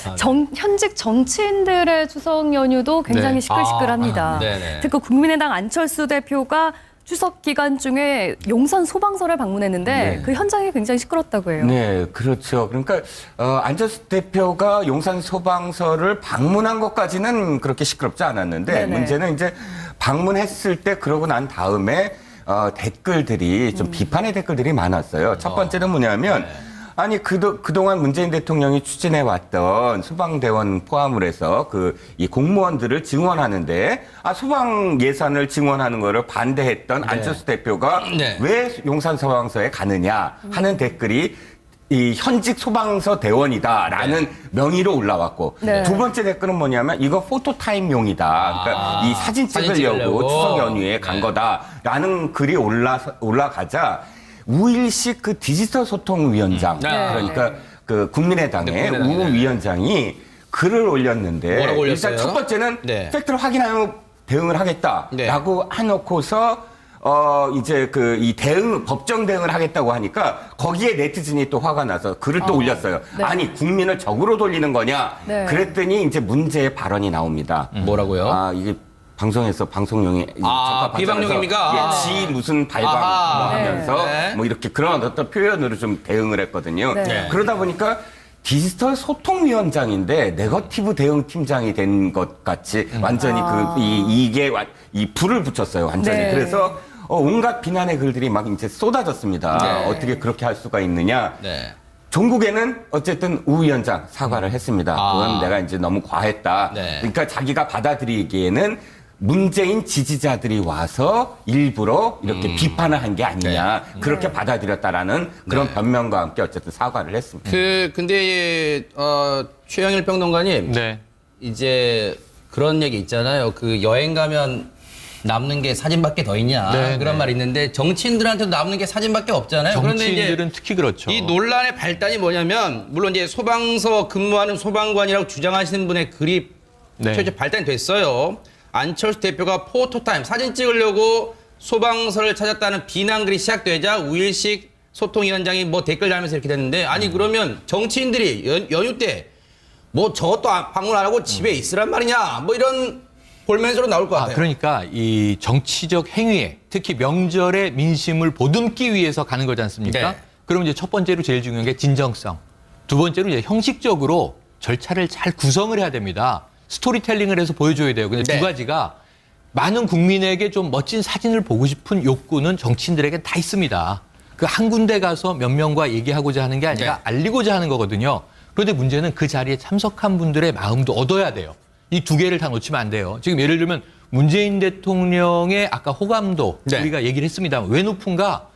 현직 정치인들의 추석 연휴도 굉장히 네. 시끌시끌합니다. 특히 국민의당 안철수 대표가 추석 기간 중에 용산 소방서를 방문했는데 그 현장이 굉장히 시끄럽다고 해요. 네, 그렇죠. 그러니까 안철수 대표가 용산 소방서를 방문한 것까지는 그렇게 시끄럽지 않았는데 네네. 문제는 이제 방문했을 때 그러고 난 다음에 댓글들이 좀 비판의 댓글들이 많았어요. 첫 번째는 뭐냐면 아니 그동안 문재인 대통령이 추진해 왔던 소방대원 포함을 해서 이 공무원들을 증원하는데 소방 예산을 증원하는 거를 반대했던 안철수 대표가 왜 용산 소방서에 가느냐 하는 댓글이 이 현직 소방서 대원이다라는 명의로 올라왔고 두 번째 댓글은 뭐냐면 이거 포토타임용이다. 그러니까 이 사진 찍으려고 추석 연휴에 간 거다라는 글이 올라가자 우일식 그 디지털 소통위원장 그러니까 그 국민의당의 우 위원장이 글을 올렸는데 뭐라고 올렸어요? 일단 첫 번째는 팩트를 확인하고 대응을 하겠다라고 해놓고서 이제 이 법정 대응을 하겠다고 하니까 거기에 네티즌이 또 화가 나서 글을 또 올렸어요. 아니 국민을 적으로 돌리는 거냐? 그랬더니 이제 문제의 발언이 나옵니다. 뭐라고요? 이게 방송에서 방송용이 비방용입니까? 지 무슨 발방 뭐 하면서 뭐 이렇게 그런 어떤 표현으로 좀 대응을 했거든요. 그러다 보니까 디지털 소통위원장인데 네거티브 대응 팀장이 된 것 같이 완전히 이게 이 불을 붙였어요. 완전히. 그래서 온갖 비난의 글들이 막 이제 쏟아졌습니다. 어떻게 그렇게 할 수가 있느냐. 종국에는 어쨌든 우 위원장 사과를 했습니다. 그건 내가 이제 너무 과했다. 그러니까 자기가 받아들이기에는 문재인 지지자들이 와서 일부러 이렇게 비판을 한 게 아니냐. 그렇게 받아들였다라는 그런 변명과 함께 어쨌든 사과를 했습니다. 근데 최영일 평론가님, 이제 그런 얘기 있잖아요. 그 여행 가면 남는 게 사진밖에 더 있냐 그런 말이 있는데 정치인들한테도 남는 게 사진밖에 없잖아요. 정치인들은 그런데 이제 특히 그렇죠. 이 논란의 발단이 뭐냐면 물론 이제 소방서 근무하는 소방관이라고 주장하시는 분의 글이 최초 발단이 됐어요. 안철수 대표가 포토타임 사진 찍으려고 소방서를 찾았다는 비난글이 시작되자 우일식 소통위원장이 뭐 댓글 달면서 이렇게 됐는데 아니 그러면 정치인들이 연휴 때 뭐 저것도 방문 안 하고 집에 있으란 말이냐 뭐 이런 볼멘스로 나올 것 같아요. 그러니까 이 정치적 행위에 특히 명절의 민심을 보듬기 위해서 가는 거지 않습니까? 그럼 이제 첫 번째로 제일 중요한 게 진정성. 두 번째로 이제 형식적으로 절차를 잘 구성을 해야 됩니다. 스토리텔링을 해서 보여줘야 돼요. 근데 두 가지가 많은 국민에게 좀 멋진 사진을 보고 싶은 욕구는 정치인들에게 다 있습니다. 그 한 군데 가서 몇 명과 얘기하고자 하는 게 아니라 알리고자 하는 거거든요. 그런데 문제는 그 자리에 참석한 분들의 마음도 얻어야 돼요. 이 두 개를 다 놓치면 안 돼요. 지금 예를 들면 문재인 대통령의 아까 호감도 우리가 얘기를 했습니다. 왜 높은가?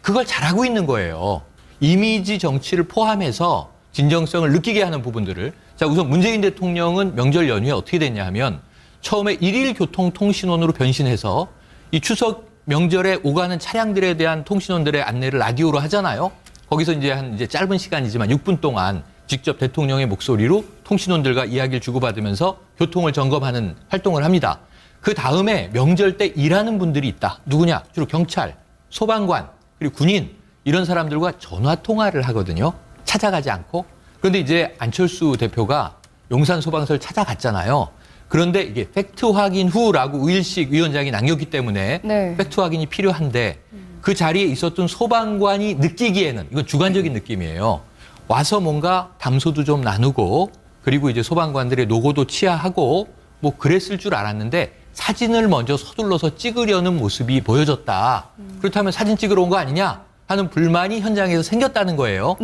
그걸 잘하고 있는 거예요. 이미지 정치를 포함해서 진정성을 느끼게 하는 부분들을. 자, 우선 문재인 대통령은 명절 연휴에 어떻게 됐냐 하면 처음에 일일 교통통신원으로 변신해서 이 추석 명절에 오가는 차량들에 대한 통신원들의 안내를 라디오로 하잖아요. 거기서 이제 짧은 시간이지만 6분 동안 직접 대통령의 목소리로 통신원들과 이야기를 주고받으면서 교통을 점검하는 활동을 합니다. 그 다음에 명절 때 일하는 분들이 있다. 누구냐? 주로 경찰, 소방관, 그리고 군인 이런 사람들과 전화 통화를 하거든요. 찾아가지 않고. 그런데 이제 안철수 대표가 용산 소방서를 찾아갔잖아요. 그런데 이게 팩트 확인 후라고 우일식 위원장이 남겼기 때문에 팩트 확인이 필요한데 그 자리에 있었던 소방관이 느끼기에는 이건 주관적인 느낌이에요. 와서 뭔가 담소도 좀 나누고 그리고 이제 소방관들의 노고도 치하하고 뭐 그랬을 줄 알았는데 사진을 먼저 서둘러서 찍으려는 모습이 보여졌다. 그렇다면 사진 찍으러 온 거 아니냐 하는 불만이 현장에서 생겼다는 거예요.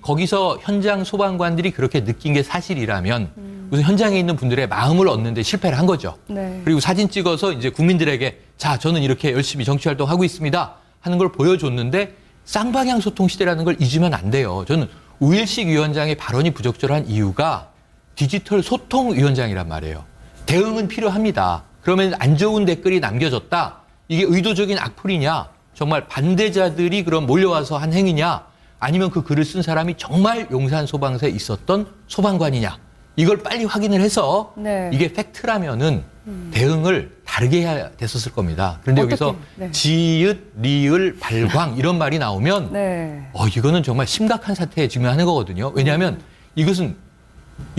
거기서 현장 소방관들이 그렇게 느낀 게 사실이라면 우선 현장에 있는 분들의 마음을 얻는 데 실패를 한 거죠. 그리고 사진 찍어서 이제 국민들에게 자, 저는 이렇게 열심히 정치활동하고 있습니다 하는 걸 보여줬는데 쌍방향 소통 시대라는 걸 잊으면 안 돼요. 저는 우일식 위원장의 발언이 부적절한 이유가 디지털 소통 위원장이란 말이에요. 대응은 필요합니다. 그러면 안 좋은 댓글이 남겨졌다. 이게 의도적인 악플이냐? 정말 반대자들이 그럼 몰려와서 한 행위냐? 아니면 그 글을 쓴 사람이 정말 용산 소방서에 있었던 소방관이냐? 이걸 빨리 확인을 해서 이게 팩트라면은 대응을 다르게 해야 됐었을 겁니다. 그런데 여기서 지읒, 리을, 발광 이런 말이 나오면 이거는 정말 심각한 사태에 직면하는 거거든요. 왜냐하면 이것은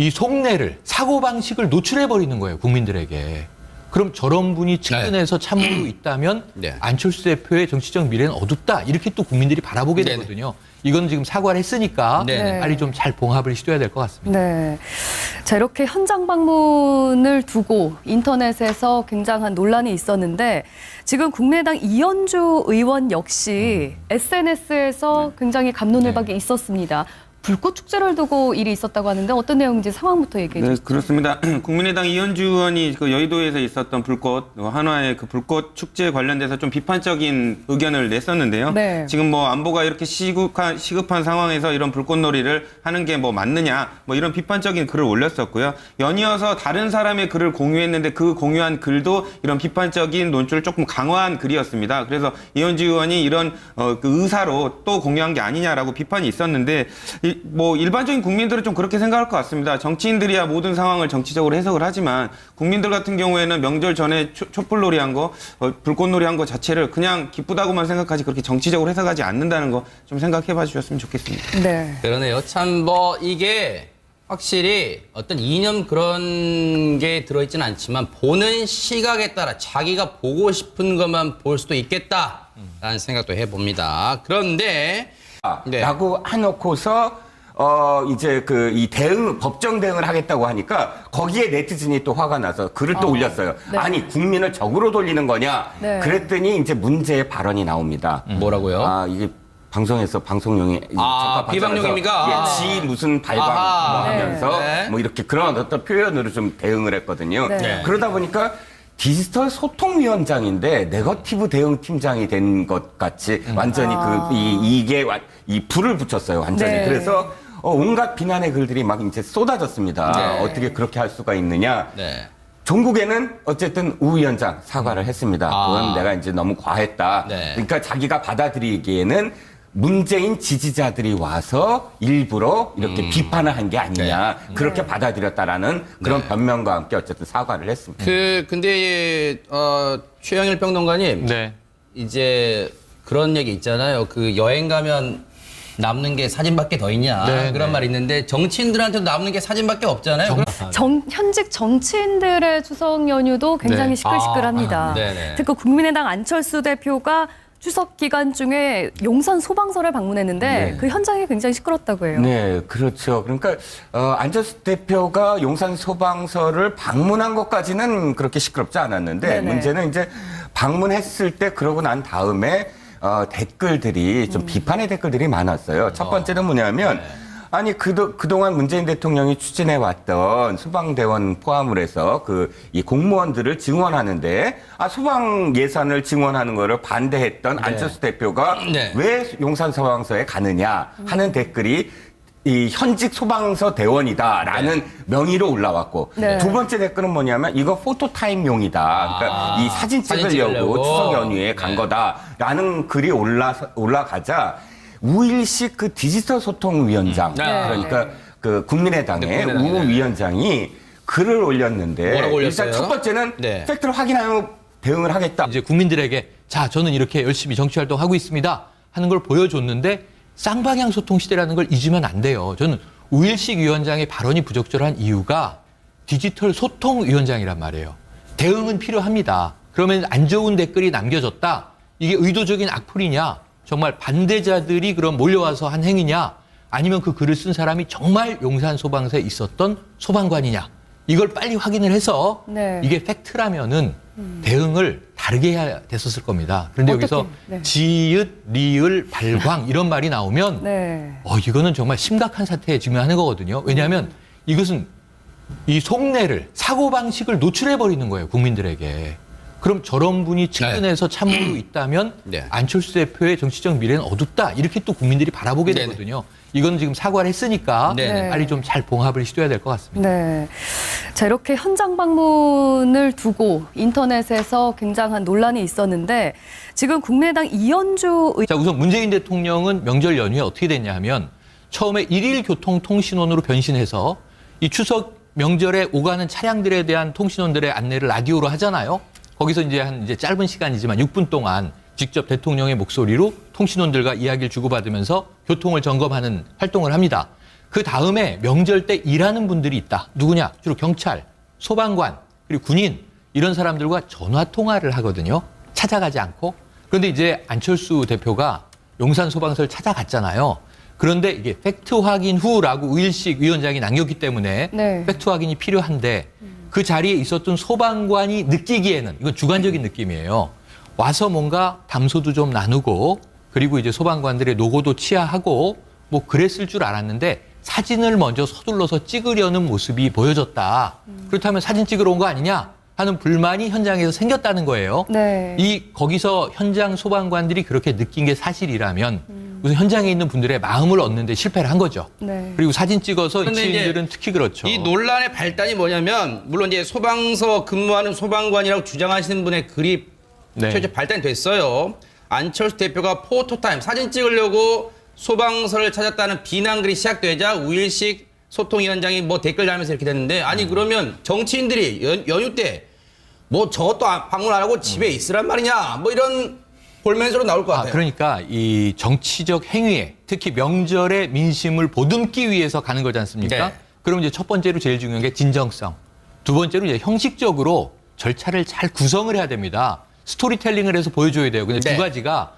이 속내를, 사고방식을 노출해버리는 거예요, 국민들에게. 그럼 저런 분이 측근에서 참모로 있다면 네. 안철수 대표의 정치적 미래는 어둡다. 이렇게 또 국민들이 바라보게 네네. 되거든요. 이건 지금 사과를 했으니까 네네. 빨리 좀 잘 봉합을 시도해야 될 것 같습니다. 네. 자, 이렇게 현장 방문을 두고 인터넷에서 굉장한 논란이 있었는데 지금 국민의당 이현주 의원 역시 SNS에서 굉장히 갑론을박이 있었습니다. 불꽃 축제를 두고 일이 있었다고 하는데 어떤 내용인지 상황부터 얘기해 주시죠. 네, 그렇습니다. 국민의당 이현주 의원이 그 여의도에서 있었던 불꽃, 한화의 그 불꽃 축제 관련돼서 좀 비판적인 의견을 냈었는데요. 네. 지금 뭐 안보가 이렇게 시급한 상황에서 이런 불꽃놀이를 하는 게 뭐 맞느냐, 뭐 이런 비판적인 글을 올렸었고요. 연이어서 다른 사람의 글을 공유했는데 그 공유한 글도 이런 비판적인 논조를 조금 강화한 글이었습니다. 그래서 이현주 의원이 이런 그 의사로 또 공유한 게 아니냐라고 비판이 있었는데 뭐 일반적인 국민들은 좀 그렇게 생각할 것 같습니다. 정치인들이야 모든 상황을 정치적으로 해석을 하지만 국민들 같은 경우에는 명절 전에 촛불놀이 한 거, 불꽃놀이 한 거 자체를 그냥 기쁘다고만 생각하지 그렇게 정치적으로 해석하지 않는다는 거 좀 생각해 봐 주셨으면 좋겠습니다. 네. 그러네요. 참 뭐 이게 확실히 어떤 이념 그런 게 들어있지는 않지만 보는 시각에 따라 자기가 보고 싶은 것만 볼 수도 있겠다라는 생각도 해봅니다. 그런데 네. 라고 해놓고서 이제 이 법정 대응을 하겠다고 하니까 거기에 네티즌이 또 화가 나서 글을 또 올렸어요. 네. 아니 국민을 적으로 돌리는 거냐? 네. 그랬더니 이제 문제의 발언이 나옵니다. 뭐라고요? 이게 방송에서 방송용이 비방용입니까? 지 무슨 발방 아하. 뭐 하면서 네. 뭐 이렇게 그런 어떤 표현으로 좀 대응을 했거든요. 네. 네. 그러다 보니까 디지털 소통위원장인데 네거티브 대응팀장이 된 것 같이 완전히 이게 이 불을 붙였어요, 완전히. 네. 그래서 온갖 비난의 글들이 막 이제 쏟아졌습니다. 네. 어떻게 그렇게 할 수가 있느냐. 네. 종국에는 어쨌든 우 위원장 사과를 했습니다. 그건 내가 이제 너무 과했다. 네. 그러니까 자기가 받아들이기에는 문재인 지지자들이 와서 일부러 이렇게 비판을 한 게 아니냐. 그렇게 받아들였다라는 그런 변명과 함께 어쨌든 사과를 했습니다. 근데 최영일 평론가님, 네. 이제 그런 얘기 있잖아요. 그 여행 가면 남는 게 사진밖에 더 있냐 네, 그런 네. 말이 있는데 정치인들한테도 남는 게 사진밖에 없잖아요. 현직 정치인들의 추석 연휴도 굉장히 네. 시끌시끌합니다. 네네. 특히 국민의당 안철수 대표가 추석 기간 중에 용산 소방서를 방문했는데 네. 그 현장이 굉장히 시끄럽다고 해요. 네, 그렇죠. 그러니까 안철수 대표가 용산 소방서를 방문한 것까지는 그렇게 시끄럽지 않았는데 네네. 문제는 이제 방문했을 때 그러고 난 다음에 댓글들이 좀 비판의 댓글들이 많았어요. 첫 번째는 뭐냐면 아니 그동안 문재인 대통령이 추진해 왔던 소방대원 포함을 해서 이 공무원들을 증원하는데 소방 예산을 증원하는 거를 반대했던 안철수 대표가 네. 왜 용산 소방서에 가느냐 하는 댓글이 이 현직 소방서 대원이다라는 명의로 올라왔고 네. 두 번째 댓글은 뭐냐면 이거 포토타임용이다. 그러니까 이 사진 찍으려고 추석 연휴에 간 거다라는 글이 올라가자 우일식 그 디지털 소통위원장 그러니까 그 국민의당의 우 위원장이 글을 올렸는데 뭐라고 올렸어요? 일단 첫 번째는 네. 팩트를 확인하고 대응을 하겠다. 이제 국민들에게 자, 저는 이렇게 열심히 정치 활동하고 있습니다 하는 걸 보여줬는데 쌍방향 소통 시대라는 걸 잊으면 안 돼요. 저는 우일식 위원장의 발언이 부적절한 이유가 디지털 소통 위원장이란 말이에요. 대응은 필요합니다. 그러면 안 좋은 댓글이 남겨졌다. 이게 의도적인 악플이냐? 정말 반대자들이 그럼 몰려와서 한 행위냐? 아니면 그 글을 쓴 사람이 정말 용산 소방서에 있었던 소방관이냐? 이걸 빨리 확인을 해서 네. 이게 팩트라면은 대응을 다르게 해야 됐었을 겁니다. 그런데 어떻게? 여기서 네. 지읒, 리을, 발광 이런 말이 나오면 네. 이거는 정말 심각한 사태에 직면하는 거거든요. 왜냐하면 이것은 이 속내를, 사고방식을 노출해버리는 거예요, 국민들에게. 그럼 저런 분이 측근에서 참모로 있다면 네. 안철수 대표의 정치적 미래는 어둡다. 이렇게 또 국민들이 바라보게 네네. 되거든요. 이건 지금 사과를 했으니까 네네. 빨리 좀 잘 봉합을 시도해야 될 것 같습니다. 네. 자, 이렇게 현장 방문을 두고 인터넷에서 굉장한 논란이 있었는데 지금 국민의당 이현주 자, 우선 문재인 대통령은 명절 연휴에 어떻게 됐냐 하면 처음에 일일 교통통신원으로 변신해서 이 추석 명절에 오가는 차량들에 대한 통신원들의 안내를 라디오로 하잖아요. 거기서 이제 짧은 시간이지만 6분 동안 직접 대통령의 목소리로 통신원들과 이야기를 주고받으면서 교통을 점검하는 활동을 합니다. 그 다음에 명절 때 일하는 분들이 있다. 누구냐? 주로 경찰, 소방관, 그리고 군인 이런 사람들과 전화 통화를 하거든요. 찾아가지 않고. 그런데 이제 안철수 대표가 용산 소방서를 찾아갔잖아요. 그런데 이게 팩트 확인 후라고 우일식 위원장이 남겼기 때문에 네. 팩트 확인이 필요한데 그 자리에 있었던 소방관이 느끼기에는 이건 주관적인 느낌이에요. 와서 뭔가 담소도 좀 나누고 그리고 이제 소방관들의 노고도 치하하고 뭐 그랬을 줄 알았는데 사진을 먼저 서둘러서 찍으려는 모습이 보여졌다. 그렇다면 사진 찍으러 온 거 아니냐 하는 불만이 현장에서 생겼다는 거예요. 네. 거기서 현장 소방관들이 그렇게 느낀 게 사실이라면 우선 현장에 있는 분들의 마음을 얻는데 실패를 한 거죠. 네. 그리고 사진 찍어서 이 근데 이제 친구들은 특히 그렇죠. 이 논란의 발단이 뭐냐면 물론 이제 소방서 근무하는 소방관이라고 주장하시는 분의 글이 네. 최초 발단이 됐어요. 안철수 대표가 포토타임 사진 찍으려고 소방서를 찾았다는 비난글이 시작되자 우일식 소통위원장이 뭐 댓글 달면서 이렇게 됐는데 아니 그러면 정치인들이 연휴 때 뭐 저것도 방문 안 하고 집에 있으란 말이냐 뭐 이런 볼멘스로 나올 것 같아요. 그러니까 이 정치적 행위에 특히 명절의 민심을 보듬기 위해서 가는 거지 않습니까? 네. 그럼 이제 첫 번째로 제일 중요한 게 진정성. 두 번째로 이제 형식적으로 절차를 잘 구성을 해야 됩니다. 스토리텔링을 해서 보여줘야 돼요. 근데 네. 두 가지가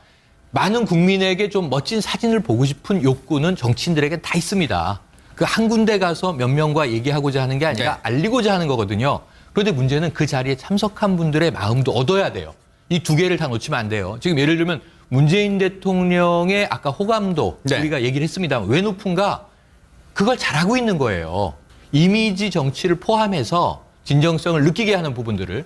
많은 국민에게 좀 멋진 사진을 보고 싶은 욕구는 정치인들에게 다 있습니다. 그 한 군데 가서 몇 명과 얘기하고자 하는 게 아니라 네. 알리고자 하는 거거든요. 그런데 문제는 그 자리에 참석한 분들의 마음도 얻어야 돼요. 이 두 개를 다 놓치면 안 돼요. 지금 예를 들면 문재인 대통령의 아까 호감도 네. 우리가 얘기를 했습니다만 왜 높은가? 그걸 잘하고 있는 거예요. 이미지 정치를 포함해서 진정성을 느끼게 하는 부분들을.